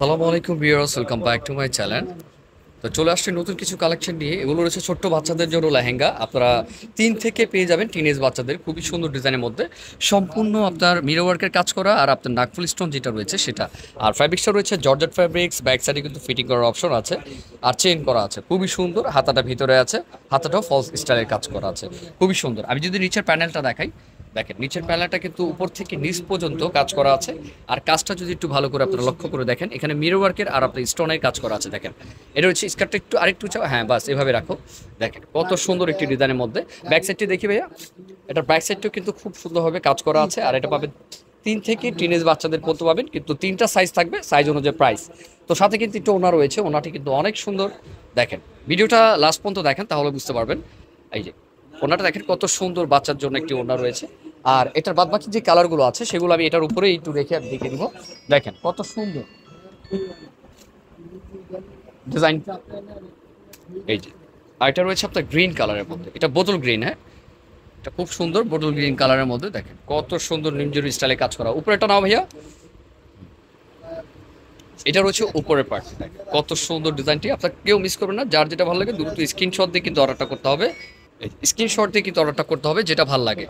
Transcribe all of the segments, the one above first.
আসসালামু আলাইকুম viewers, welcome back to my channel. তো চলে আসছে নতুন কিছু কালেকশন নিয়ে। এগুলো রয়েছে ছোট্ট বাচ্চাদের জন্য লেহেঙ্গা। আপনারা 3 থেকে পেয়ে যাবেন টিনেজ বাচ্চাদের খুবই সুন্দর ডিজাইনের মধ্যে। সম্পূর্ণ আপনার মিরর ওয়ার্কের কাজ করা আর আপনার নাকফুল স্টোন যেটা রয়েছে সেটা। আর ফ্যাব্রিক্সটা রয়েছে জর্জেট ফ্যাব্রিক্স, ব্যাক সাইডে কিন্তু ফিটিং করার অপশন আছে আর চেইন করা আছে। খুবই সুন্দর, হাতাটা ভিতরে আছে, হাতাটাও ফলস স্টাইলের কাজ করা আছে, খুবই সুন্দর। আমি যদি নিচের প্যানেলটা দেখাই, দেখেন নিচের প্যানেলটা কিন্তু উপর থেকে নিচ পর্যন্ত কাজ করা আছে। আর কাজটা যদি একটু ভালো করে আপনারা লক্ষ্য করে দেখেন, এখানে মিরর ওয়ার্কের আর আপনার স্টোনের কাজ করা আছে। দেখেন এটা হচ্ছে স্কার্টটা একটু আরেকটু চাও, হ্যাঁ বাস এভাবে রাখো। দেখেন কত সুন্দর একটি ডিজাইনের মধ্যে। ব্যাক সাইডটি দেখি ভাইয়া, এটার ব্যাক সাইডটাও কিন্তু খুব সুন্দরভাবে কাজ করা আছে। আর এটা পাবেন 3 থেকে টিনেজ বাচ্চাদের পড়তে পাবেন, কিন্তু 3টা সাইজ থাকবে, সাইজ অনুযায়ী প্রাইস। তো সাথে কিন্তু একটু ওনা রয়েছে, ওনাটি কিন্তু অনেক সুন্দর। দেখেন ভিডিওটা লাস্ট পর্যন্ত দেখেন, তাহলে বুঝতে পারবেন। এই যে ওনাটা দেখেন কত সুন্দর, বাচ্চার জন্য একটি ওনা রয়েছে। আর এটার বাদবাকি যে কালারগুলো আছে সেগুলো আমি এটার উপরে একটু রেখে আমি দেখে দিব। দেখেন কত সুন্দর ডিজাইন। এই যে আর এটা রয়েছে আপনার গ্রিন কালারের মধ্যে, এটা বোতল গ্রিন, হ্যাঁ এটা খুব সুন্দর বোতল গ্রিন কালারের মধ্যে। দেখেন কত সুন্দর নিমজুরি স্টাইলে কাজ করা। উপরেটা নাও ভাইয়া, এটা রয়েছে উপরের পার্ট। কত সুন্দর ডিজাইনটি, আপনার কেউ মিস করবেন না। যার যেটা ভালো লাগে দ্রুত স্ক্রিনশট দিয়ে কিন্তু অর্ডারটা করতে হবে। স্ক্রিনশট দিয়ে কিন্তু অর্ডারটা করতে হবে যেটা ভালো লাগে।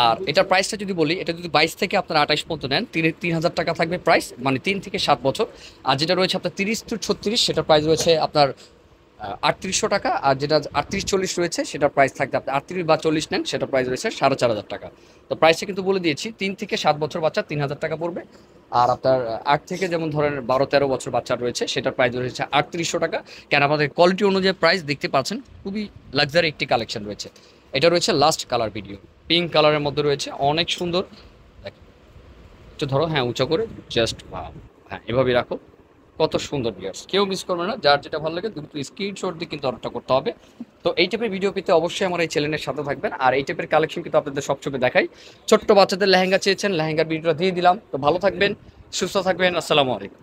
আর এটার প্রাইসটা যদি বলি, এটা যদি 22 থেকে আপনার 28 পর্যন্ত নেন, 3,000 টাকা থাকবে প্রাইস, মানে 3 থেকে 7 বছর। আর যেটা রয়েছে আপনার 30 to 36, সেটার প্রাইস রয়েছে আপনার 3800 টাকা। আর যেটা 38-40 রয়েছে সেটার প্রাইস থাকবে, আপনি 38 বা 40 নেন সেটার প্রাইস রয়েছে 4,500 টাকা। তো প্রাইসটা কিন্তু বলে দিয়েছি, 3 থেকে 7 বছর বাচ্চা 3,000 টাকা পড়বে। আর আপনার 8 থেকে যেমন ধরেন 12-13 বছর বাচ্চা রয়েছে সেটার প্রাইস রয়েছে 3800 টাকা। কেন আমাদের কোয়ালিটি অনুযায়ী প্রাইস দেখতে পাচ্ছেন, খুবই লাক্সারি একটি কালেকশন রয়েছে। এটা রয়েছে লাস্ট কালার ভিডিও, পিঙ্ক কালারের মধ্যে রয়েছে, অনেক সুন্দর। দেখেন একটু ধরো, হ্যাঁ উঁচা করে, জাস্ট হ্যাঁ এভাবেই রাখো। কত সুন্দর ভিউয়ার্স, কেউ মিস করবে না। যার যেটা ভালো লাগে দ্রুত স্ক্রিনশট দিয়ে কিন্তু অর্ডারটা করতে হবে। তো এই টাইপের ভিডিও পেতে অবশ্যই আমার এই চ্যানেলের সাথে থাকবেন। আর এই টাইপের কালেকশন কিন্তু আপনাদের সবসময় দেখাই। ছোট্ট বাচ্চাদের লেহেঙ্গা চেয়েছেন, লেহেঙ্গার ভিডিওটা দিয়ে দিলাম। তো ভালো থাকবেন, সুস্থ থাকবেন, আসসালামু আলাইকুম।